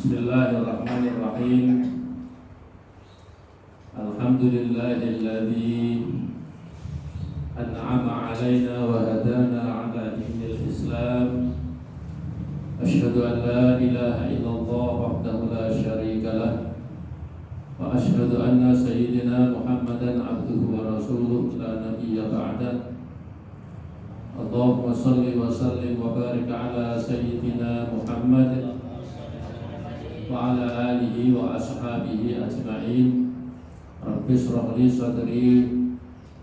Bismillahirrahmanirrahim. Alhamdulillahilladzi an'ama 'alaina wa hadana 'ala dinil Islam. Asyhadu an la ilaha illallah wahdahu la syarika lah wa asyhadu anna sayyidina Muhammadan 'abduhu wa rasuluhu la nabiyya ba'dah. Allahumma shalli wa sallim wa barik 'ala sayyidina Muhammad wa ala alihi wa ashabihi ajma'in. Rabbi shrah li sadri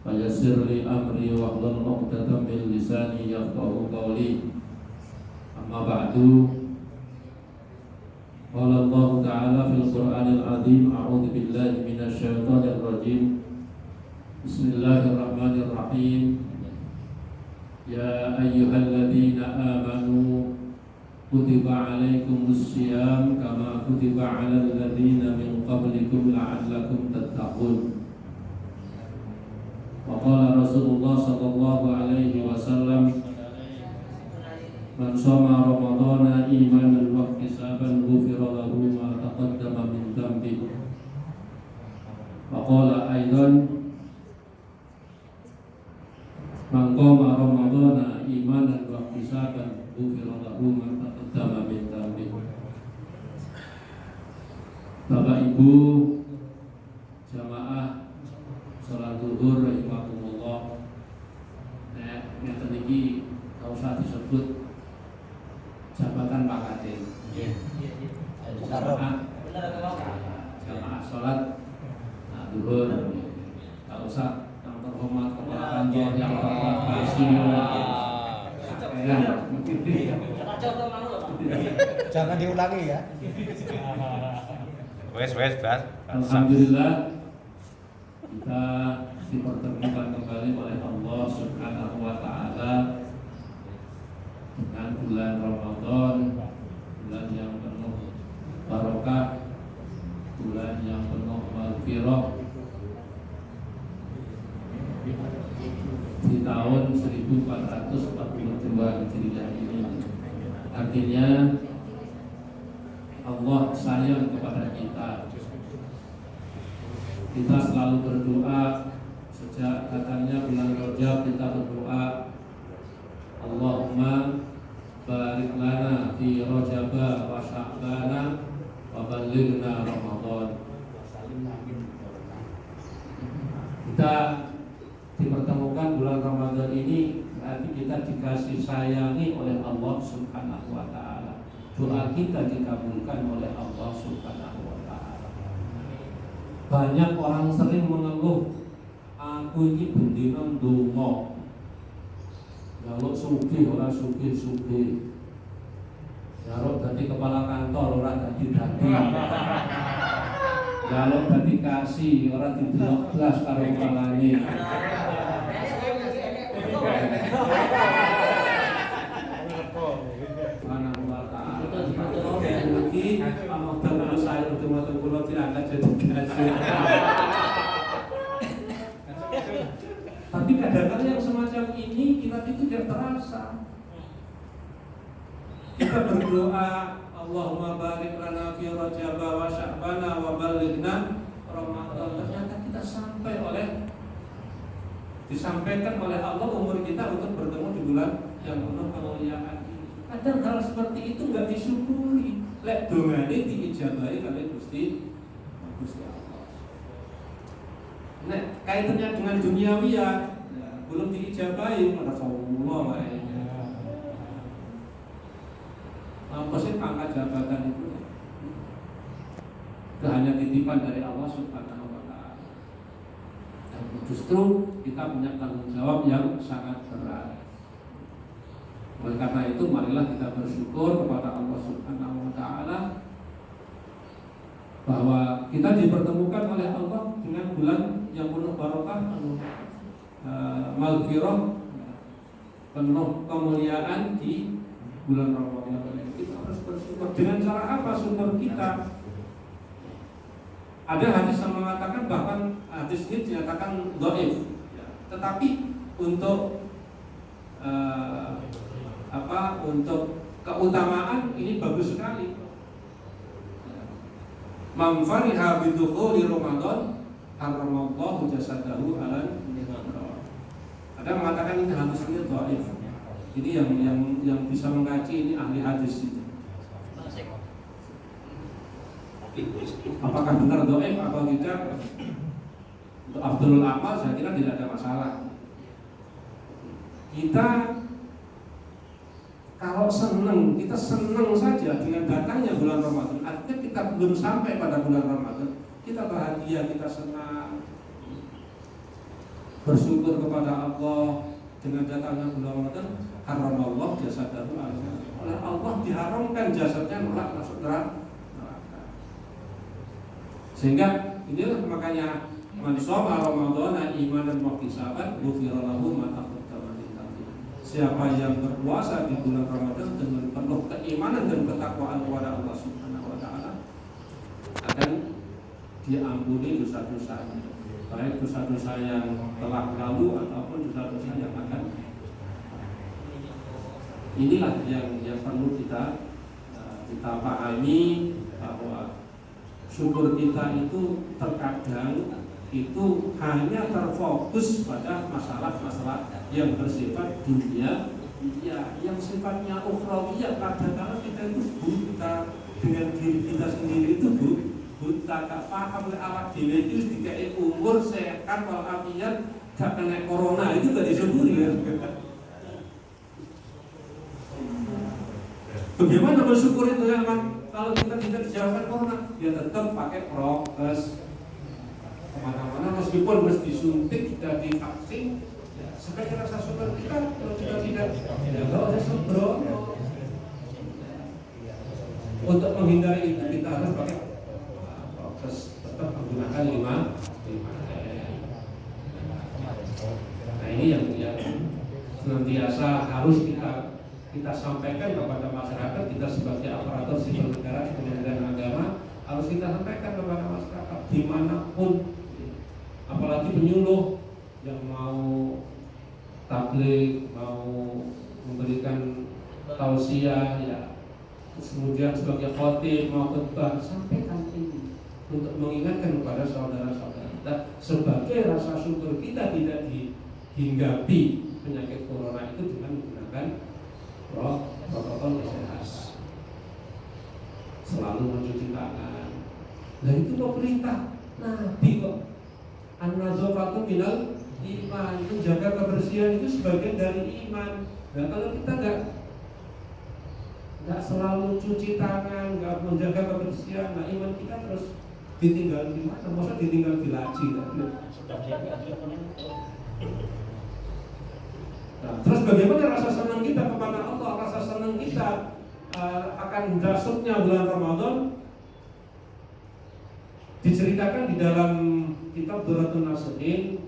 wa yassir li amri wa hlul 'uqdatam min lisani yafqahu qawli. Amma ba'du. Qala Allah Ta'ala fil Qur'anil 'azim, a'udzu billahi minasy syaithanir rajim. Bismillahirrahmanirrahim. Ya ayyuhalladzina amanu kutiba alaikumus syiyam kama kutiba alal ladzina min qablikum la'allakum tattaqun. Wa qala Rasulullah sallallahu alaihi wasallam, man shoma ramadhana imanan wa ihtisaban ghufira lahu ma taqaddama min dhanbihi. Wa qala aidan, man qama ramadhana imanan wa ihtisaban ghufira lahu ma taqaddama min dhanbihi. Bapak Ibu jamaah salat zuhur rahimakumullah. Ngeten iki gak usah disebut jabatan pangkatin. Jamaah salat zuhur. Gak usah yang terhormat kepala kantor, yang terhormat presiden. Jangan diulangi ya. Wes Bas. Alhamdulillah kita dipertemukan kembali oleh Allah Subhanahu wa taala dengan bulan Ramadan, bulan yang penuh barokah, bulan yang penuh maghfirah di tahun 1442 Hijriah ini. Artinya Allah sayang kepada kita. Kita selalu berdoa sejak datangnya bulan Rajab. Kita berdoa, Allahumma barik lana fi Rajaba wa Sya'bana wa ballighna Ramadan. Kita dipertemukan bulan Ramadan ini berarti kita dikasih sayangi oleh Allah Subhanahu wa taala. Doa kita dikabulkan oleh Allah Subhanahu wa taala. Banyak orang sering mengeluh, aku ini bendina ndonga. Jaluk sugih ora sugih-sugih. Jaluk dadi kepala kantor ora dadi. Jaluk dadi kasih ora didelok blas karo kepalane. Tapi kadang-kadang yang semacam ini kita itu tidak terasa. Kita berdoa, Allahumma barik lana fi Rajab wa Sya'bana wa ballighna Ramadan. Ternyata kita disampaikan oleh Allah umur kita untuk bertemu di bulan yang penuh kemuliaan ini. Kadang hal seperti itu nggak disyukuri. Lek dongane diijabahi oleh Gusti Allah. Nek kaitannya dengan duniawiyah ya, belum diijabahi Rasulullah kayaknya. Apa sih pangkat jabatan itu? Itu hanya titipan dari Allah Subhanahu wa taala. Dan justru kita punya tanggung jawab yang sangat berat. Oleh karena itu marilah kita bersyukur kepada Allah Subhanahu wa taala bahwa kita dipertemukan oleh Allah dengan bulan yang penuh barokah, penuh maghfirah, penuh kemuliaan di bulan Ramadan. Kita harus bersyukur. Dengan cara apa syukur kita? Ada hadis yang mengatakan, bahkan hadis ini dinyatakan dhaif, tetapi untuk untuk keutamaan ini bagus sekali. Man fariha bidukhuli Ramadan haramallahu jasadahu alal nar. Ada mengatakan ini hadisnya dhaif. Ini yang bisa mengkaji ini ahli hadis itu. Apakah benar dhaif atau tidak? Untuk Abdul Amal saya kira tidak ada masalah. Kita kalau senang, kita senang saja dengan datangnya bulan Ramadan. Artinya kita belum sampai pada bulan Ramadan, kita bahagia, kita senang, bersyukur kepada Allah dengan datangnya bulan Ramadan. Haramallah jasadahu alaihi. Oleh Allah diharamkan jasadnya masuk neraka. Sehingga inilah makanya man shoma Ramadhana imanan wa ihtisaban ghufira lahu ma taqaddama min dhanbi. Siapa yang berpuasa di bulan Ramadan dengan penuh keimanan dan ketakwaan kepada Allah Subhanahu wa taala akan diampuni dosa-dosanya, baik dosa-dosa yang telah lalu ataupun dosa-dosa yang akan. Inilah yang perlu kita pahami, bahwa syukur kita itu terkadang itu hanya terfokus pada masalah-masalah yang bersifat dunia, yang sifatnya ukhrawiyah. Kadang-kadang kita itu buta dengan diri kita sendiri, itu buta, gak paham awak dhewe itu dikai umur sehat walafiat, gak kena corona, itu gak disyukuri ya. Bagaimana bersyukur itu ya kan? Kalau kita tidak dijauhkan corona, dia tetap pakai prokes kemana-mana, meskipun mesti disuntik, kita divaksin. Ya, sebagai rasa syukur kita, kalau kita tidak, ya nggak usah sembrono. Untuk menghindari itu kita harus pakai prokes, tetap menggunakan 5M. Nah ini yang senantiasa harus kita sampaikan kepada masyarakat. Kita sebagai aparatur sipil negara, Kementerian Agama, harus kita sampaikan kepada masyarakat dimanapun, apalagi penyuluh yang mau tabligh, mau memberikan tausiah, ya, kemudian sebagai khotib mau khutbah, sampaikan ini untuk mengingatkan kepada saudara-saudara kita sebagai rasa syukur kita tidak dihinggapi penyakit corona itu dengan menggunakan protokol kesehatan, selalu mencuci tangan. Nah itu kok perintah Nabi kok, an-nazafatu minal iman, menjaga kebersihan itu sebagian dari iman. Nah kalau kita nggak selalu cuci tangan, nggak menjaga kebersihan, nah iman kita terus ditinggal di mana? Masa ditinggal di laci? Nah, terus bagaimana rasa senang kita kepada Allah, rasa senang kita akan masuknya bulan Ramadan? Diceritakan di dalam kitab Durratun Nasihin,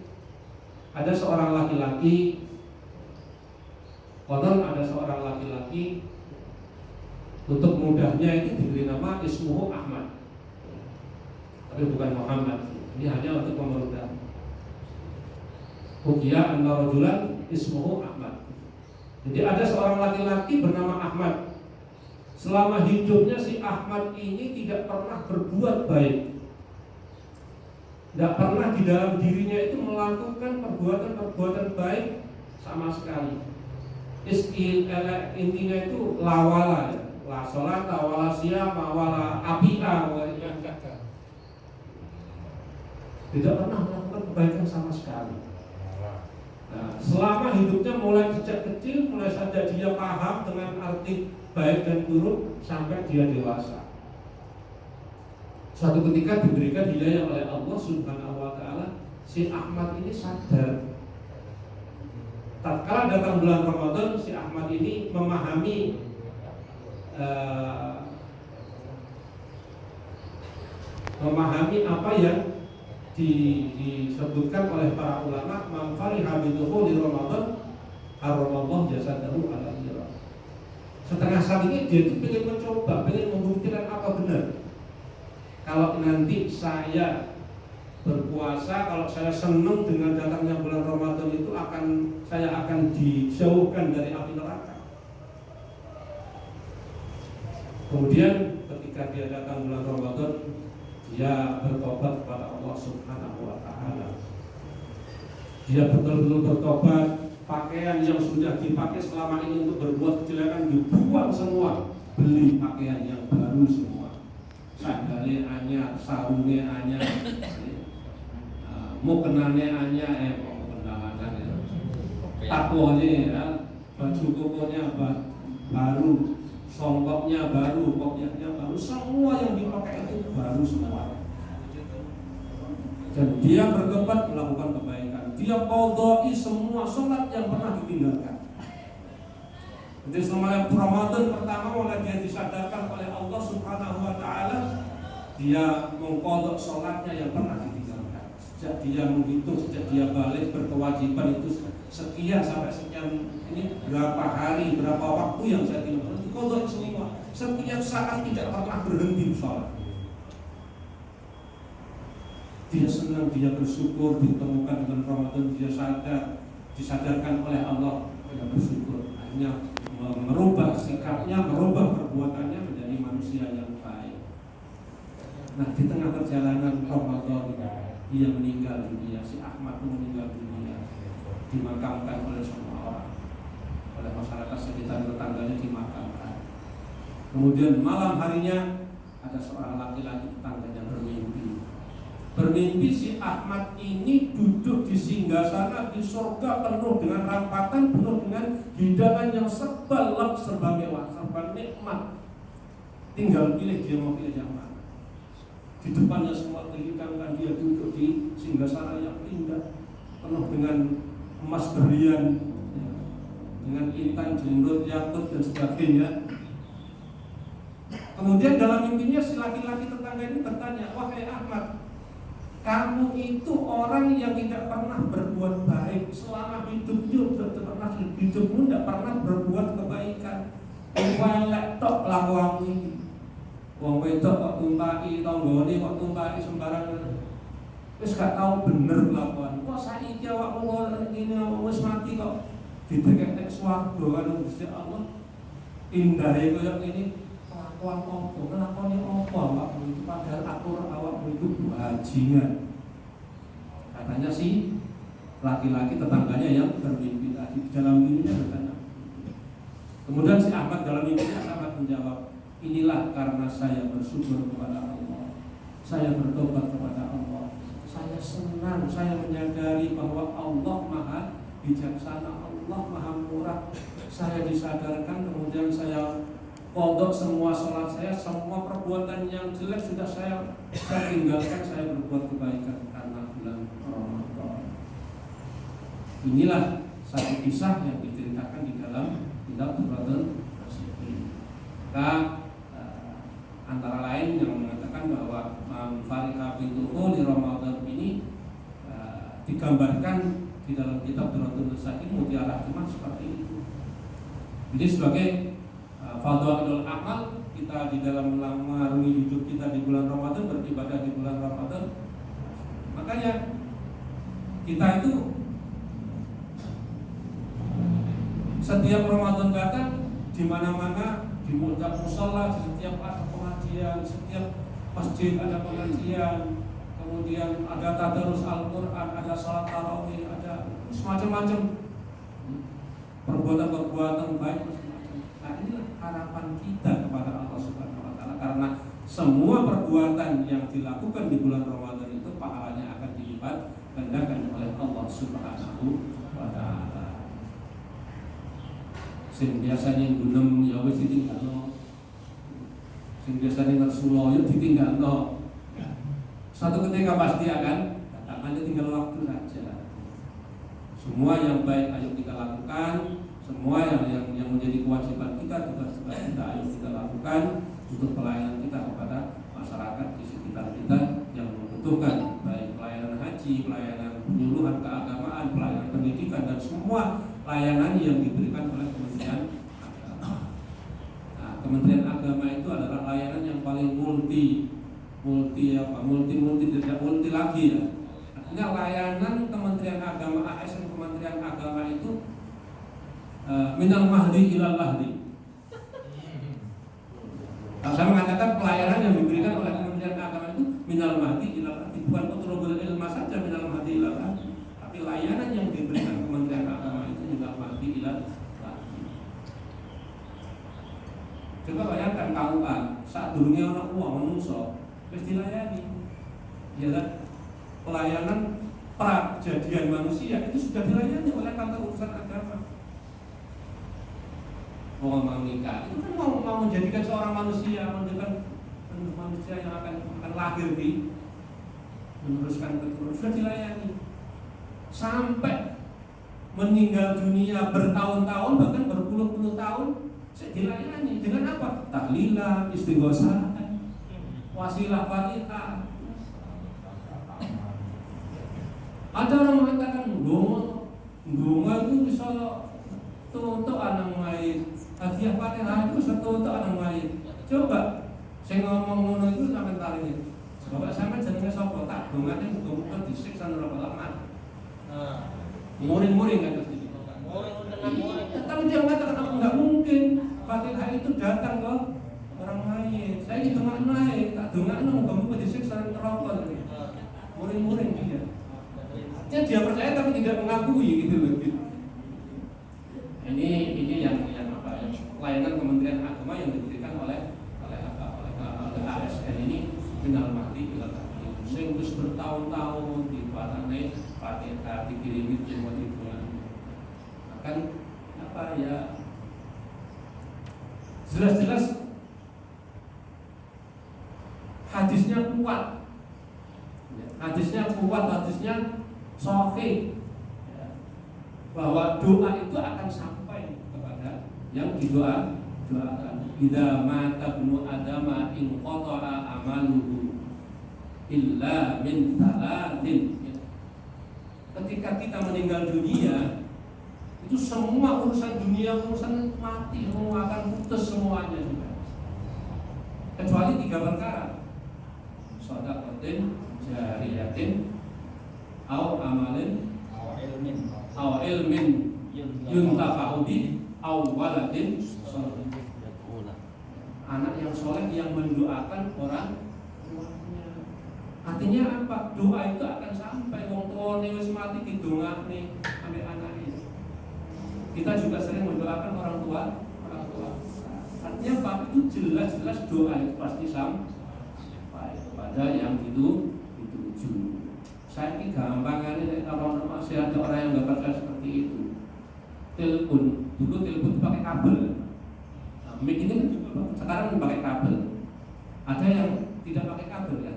ada seorang laki-laki, konon ada seorang laki-laki, untuk mudahnya itu diberi nama ismuhu Ahmad, tapi bukan Muhammad. Ini hanya untuk memudah. Ukiya anna rajulan ismuhu Ahmad. Jadi ada seorang laki-laki bernama Ahmad. Selama hidupnya si Ahmad ini tidak pernah berbuat baik, tidak pernah di dalam dirinya itu melakukan perbuatan-perbuatan baik sama sekali. Intinya itu lawala, la sholat, wala siyama, wala api'a, tidak pernah melakukan kebaikan sama sekali. Nah, selama hidupnya mulai sejak kecil, mulai saja dia paham dengan arti baik dan buruk sampai dia dewasa. Suatu ketika diberikan hidayah oleh Allah Subhanahu wa taala, si Ahmad ini sadar. Tatkala datang bulan Ramadan, si Ahmad ini memahami apa yang disebutkan oleh para ulama, man fariha bidukhuli Ramadan haramallahu jasadahu ala nar. Setengah saat ini dia itu ingin mencoba, ingin membuktikan apa benar. Kalau nanti saya berpuasa, kalau saya senang dengan datangnya bulan Ramadan itu saya akan dijauhkan dari api neraka. Kemudian ketika dia datang bulan Ramadan, dia bertobat kepada Allah Subhanahu wa Ta'ala. Dia betul-betul bertobat, pakaian yang sudah dipakai selama ini untuk berbuat kejelekan dibuang semua, beli pakaian yang baru semua, sandalnya anyar, sarungnya anyar, mukenannya anyar, takonya ya, baju kokonya baru, songkoknya baru, kopiahnya baru, semua yang dipakai itu baru semua. Dan dia bertobat melakukan kebaikan. Dia qadha'i semua sholat yang pernah ditinggalkan. Jadi selama Ramadan pertama mulai dia disadarkan oleh Allah Subhanahu wa Ta'ala, dia mengqadha sholatnya yang pernah ditinggalkan. Sejak dia menghitung, sejak dia balik berkewajiban itu sekian sampai sekian, ini berapa hari, berapa waktu yang saya tinggalkan, diqadha semua. Setiap saat tidak pernah berhenti sholat. Dia senang, dia bersyukur ditemukan dengan Ramadan, dia disadarkan oleh Allah, dia bersyukur. Akhirnya merubah sikapnya, merubah perbuatannya menjadi manusia yang baik. Nah, di tengah perjalanan Ramadan dia meninggal dunia, si Ahmad pun meninggal dunia, dimakamkan oleh semua orang, oleh masyarakat sekitar, tetangganya dimakamkan. Kemudian malam harinya ada seorang laki-laki tetangganya bermimpi si Ahmad ini duduk di singgasana di surga penuh dengan rampatan, penuh dengan hidangan yang serba mewah, serba nikmat. Tinggal pilih dia mau pilih yang mana. Di depannya semua dihidangkan, dia duduk di singgasana yang indah, penuh dengan emas berlian, dengan intan, jenggot, yakut dan sebagainya. Kemudian dalam mimpinya si laki-laki tetangga ini bertanya, wahai Ahmad, kamu itu orang yang tidak pernah berbuat baik selama hidupmu, tidak pernah berbuat kebaikan. Welek tok lakuanmu ini. Wong wedok kok tumpaki, tanggane kok tumpaki sembarangan. Wis gak tau bener lakuan. Kok saiki awakmu ngono ngene wis mati kok didekek swarga karo Gusti Allah. Indahe koyo ngene. Ngelakoni apa awakmu itu, padahal awakmu itu bajingan. Katanya si laki-laki tetangganya yang bermimpi tadi, dalam mimpinya bertanya. Kemudian si Ahmad dalam mimpinya sangat menjawab, inilah karena saya bersyukur kepada Allah, saya bertobat kepada Allah, saya senang, saya menyadari bahwa Allah maha bijaksana, Allah maha murah. Saya disadarkan, kemudian saya kodok semua sholat saya, semua perbuatan yang jelek sudah saya tinggalkan, saya berbuat kebaikan karena bulan Ramadan. Inilah satu kisah yang diceritakan di dalam kitab Ramadan tersebut. Maka antara lain yang mengatakan bahwa Fariha bintuhu di Ramadan ini digambarkan di dalam kitab Ramadan tersebut mutiara hikmah seperti itu. Jadi sebagai fadhailul amal, kita di dalam mengarungi hidup kita di bulan Ramadan, beribadah di bulan Ramadan. Makanya kita itu setiap Ramadan datang, di mana-mana, di musala, di setiap ada pengajian, setiap masjid ada pengajian, kemudian ada tadarus Al-Quran, ada salat tarawih, ada semacam-macam perbuatan-perbuatan baik. Nah, inilah harapan kita kepada Allah Subhanahu wa Ta'ala, karena semua perbuatan yang dilakukan di bulan Ramadan itu pahalanya akan dilipat gandakan oleh Allah Subhanahu wa Ta'ala. Sing biasanya gunem ya wis ditinggalno, sing biasanya ngersulo ya ditinggalno. Suatu ketika pasti akan datang, hanya tinggal waktu saja. Semua yang baik ayo kita lakukan. Semua yang menjadi kewajiban kita, tugas-tugas kita ayo kita lakukan untuk pelayanan kita kepada masyarakat di sekitar kita yang membutuhkan, baik pelayanan haji, pelayanan penyuluhan keagamaan, pelayanan pendidikan, dan semua layanan yang diberikan oleh Kementerian Agama. Nah, Kementerian Agama itu adalah layanan yang paling multi tidak multi lagi ya. Artinya layanan Kementerian Agama, ASN Kementerian Agama itu minal mahdi ilal lahdi. Saya mengatakan pelayanan yang diberikan oleh Kementerian Agama itu minal bukan utlubul ilma saja minal mahdi ilal lahdi, tapi layanan yang diberikan Kementerian Agama itu juga mahdi ilal lahdi. Coba bayangkan KUA saat dunia orang uang menungso wis dilayani, ya kan? Pelayanan pra-jadian manusia itu sudah dilayani oleh kantor urusan agama. Mau nikah itu kan mau menjadikan seorang manusia, menjadikan manusia yang akan lahir di meneruskan keturunan, sudah dilayani sampai meninggal dunia bertahun-tahun bahkan berpuluh-puluh tahun dilayani dengan apa? Tahlilan, istighosah, wasilah fatihah. Ada orang mengatakan bunga itu bisa untuk anak mayit, hadiah fatihah itu satu untuk anak mayit. Coba saya ngomong ngono itu sampai tarik. Bapak sampai jenenge sapa? Tak dongane muga-muga disiksa neraka laknat. Muring-muring kan pasti. Tapi dia mengatakan enggak mungkin fatihah itu datang ke orang mayit. Saya itu naik, tak dongane muga-muga disiksa neraka. Muring-muring dia. Dia percaya tapi tidak mengakui gitu loh. Ini yang apa ya? Pelayanan Kementerian Agama yang diberikan oleh ASN ini minal mahdi ilal lahdi. Sing wis bertahun-tahun diparane Fatihah dikirimi semua itu. Akan apa ya? Jelas-jelas hadisnya kuat. Hadisnya kuat, hadisnya sahih, ya, bahwa doa itu akan sampai kepada yang doakan. Idza mata ibnu adama in qata'a amaluhu illa min thalathin. Ketika kita meninggal dunia, itu semua urusan dunia, urusan mati semua akan putus semuanya juga. Kecuali 3 perkara. Shadaqatin jariyatin au amalin au ilmin yuntafa'u bi au waladin shalih. Anak yang soleh yang mendoakan orang tuanya. Artinya apa? Doa itu akan sampai wong tuane wis mati didongakne ambek anake. Kita juga sering mendoakan orang tua. Artinya apa? Itu jelas-jelas doa itu pasti sampai kepada yang itu dituju. Saya ini gampangane kalau masih ada orang yang nggak percaya seperti itu. Telepon, dulu telepon pakai kabel. Nah, mic ini kan juga sekarang pakai kabel. Ada yang tidak pakai kabel kan?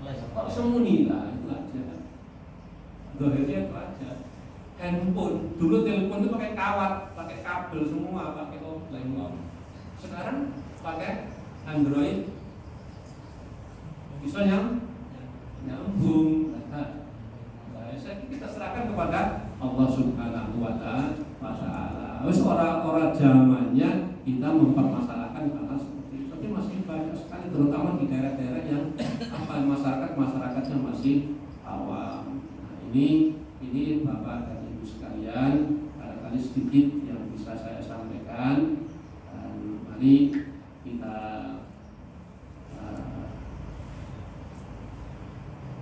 Kok sembunyi lah itu aja. Dohirnya itu aja. Handphone, dulu telepon itu pakai kawat, pakai kabel semua, pakai offline. Sekarang pakai Android, bisa nyambung. Saya kita serahkan kepada Allah Subhanahu wa Ta'ala. Wis ora zamannya kita mempermasalahkan hal seperti itu. Tapi masih banyak sekali, terutama di daerah-daerah yang masyarakatnya masih awam. Nah, ini Bapak dan Ibu sekalian, barangkali sedikit yang bisa saya sampaikan. Dan mari kita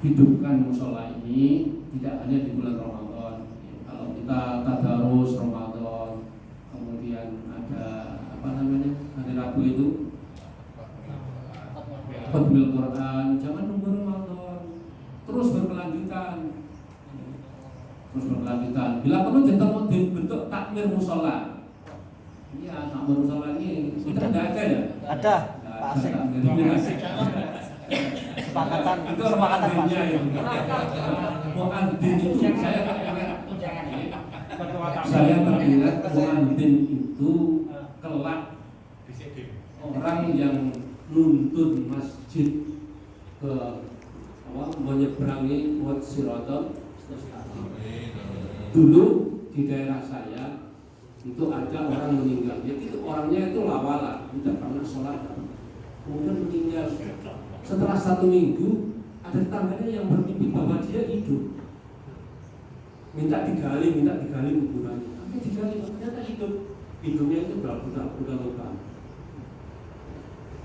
hidupkan musola ini tidak hanya di bulan Ramadan. Kalau kita tadarus Ramadan, kemudian ada hari Rabu itu khutbah Quran, jangan nunggu Ramadan, terus berkelanjutan. Bila perlu bentuk takmir musola. Iya, takmir musola ini sudah ada ya? Ada. Asik. Sepakatan itu muadzinnya itu. Muadzin itu saya teringat muadzin itu kelak orang yang nuntun masjid ke menyeberangi Siratal Mustaqim. Dulu di daerah saya itu ada orang meninggal, itu orangnya itu lawala, tidak pernah sholat, kemudian meninggal. Setelah 1 minggu ada tetangganya yang bermimpi bahwa dia hidup, minta digali kuburannya, tapi digali ternyata hidupnya itu udah lubang.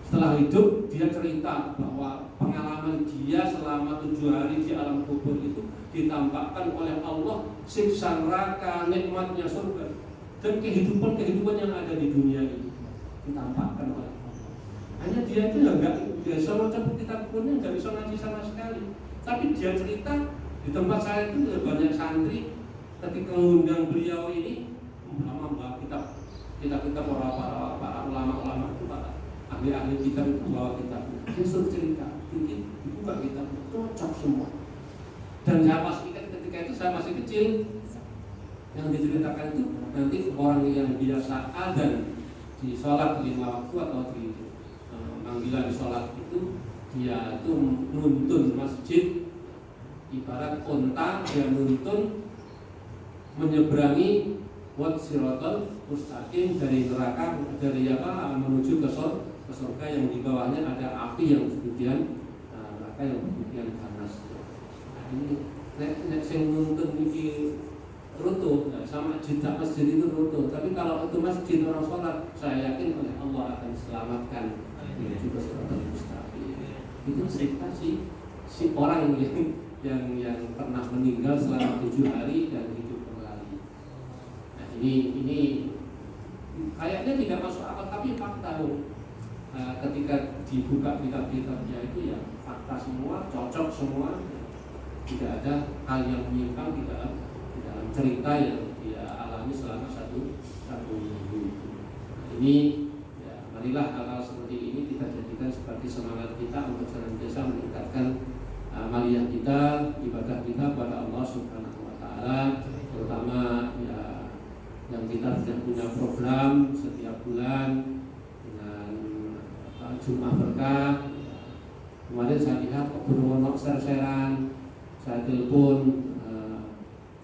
Setelah hidup dia cerita bahwa pengalaman dia selama 7 hari di alam kubur itu ditampakkan oleh Allah siksa neraka, nikmatnya surga, dan kehidupan yang ada di dunia ini ditampakkan oleh Allah. Hanya dia itu ya nggak biasa macam kita punya, nggak bisa ngaji sama sekali. Tapi dia cerita di tempat saya itu banyak santri ketika mengundang beliau ini membawa kitab para ulama itu, para ahli kitab itu bawa kitab. Dia suruh cerita, dibuka kitab, cocok semua. Dan saya pastikan ketika itu saya masih kecil, yang diceritakan itu nanti orang yang biasa adzan di sholat 5 waktu atau di panggilan sholat itu, dia itu nuntun masjid ibarat unta, dia nuntun menyeberangi wat siratal mustaqim dari neraka, dari menuju ke surga yang di bawahnya ada api yang kemudian neraka yang kemudian panas. Nah, ini nek sing nuntun iki rutuh, sama jeda masjid itu rutuh. Tapi kalau itu masjid orang sholat, saya yakin oleh Allah akan diselamatkan menuju ke siratal mustaqim. Itu cerita si orang yang pernah meninggal selama 7 hari dan hidup kembali. Nah, ini kayaknya tidak masuk akal, tapi fakta. Ketika dibuka kitab-kitabnya itu ya fakta semua, cocok semua, tidak ada hal yang menyimpang di dalam cerita yang dia alami selama satu minggu. Ini ya, marilah hal-hal seperti ini kita jadikan sebagai semangat kita untuk senantiasa meningkatkan amaliyah kita, ibadah kita pada Allah Subhanahu wa taala, terutama ya yang kita sudah punya program setiap bulan dengan Jumat Berkah. Kemarin saya lihat berulang share-sharean, saya telepon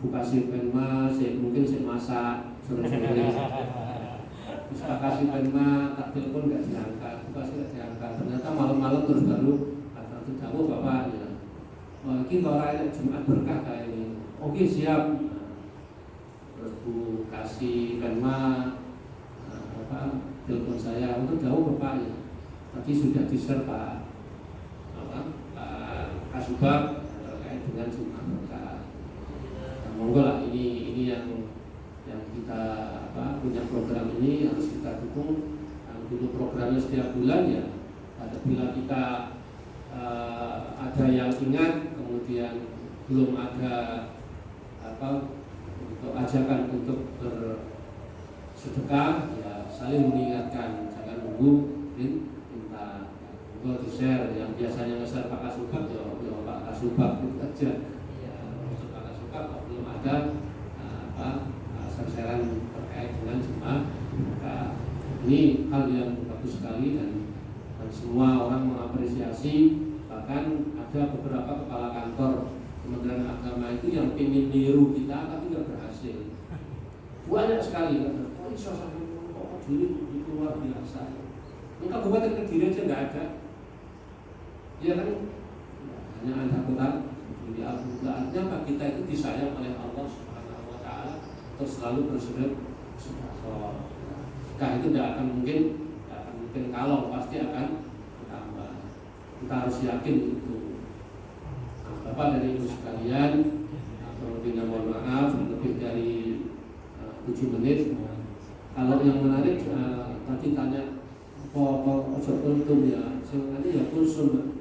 buka si penma, mungkin si masak sore-sore. Bisa kasih penma, tak telepon nggak diangkat, buka si nggak diangkat. Ternyata malam-malam terus baru kata kamu bapak ya. Mungkin orang Jumat Berkah kayak ini. Oke siap. Terus bu kasih penma, telepon saya untuk jauh bapak ya. Tadi sudah di-share Pak Kasubag terkait dengan Jumat Berkah. Monggo lah, ini yang kita punya program ini harus kita dukung. Untuk programnya setiap bulan ya, bila kita ada yang ingat kemudian belum ada untuk ajakan untuk bersedekah ya saling mengingatkan, jangan nunggu minta. Monggo di-share, yang biasanya nge-share Pak Kasubag ya Pak Kasubag itu aja. Kalau belum ada share-sharean terkait dengan Jumat Berkah, ini hal yang bagus sekali dan semua orang mengapresiasi. Bahkan ada beberapa kepala kantor Kementerian Agama itu yang ingin niru kita tapi nggak berhasil. Banyak sekali kan. Oh iso sampai dulu itu luar biasa. Ini Kabupaten Kediri aja nggak ada. Iya kan? Hanya ada kota. Jadi artinya kita itu disayang oleh Allah Subhanahu wa taala untuk selalu bersedekah. Sedekah itu tidak akan mungkin kalau pasti akan bertambah. Kita harus yakin itu. Bapak dari Ibu sekalian, lebihnya mohon maaf lebih dari 7 menit. Kalau yang menarik tadi tanya apa untung ya, sebenarnya ya kulsum.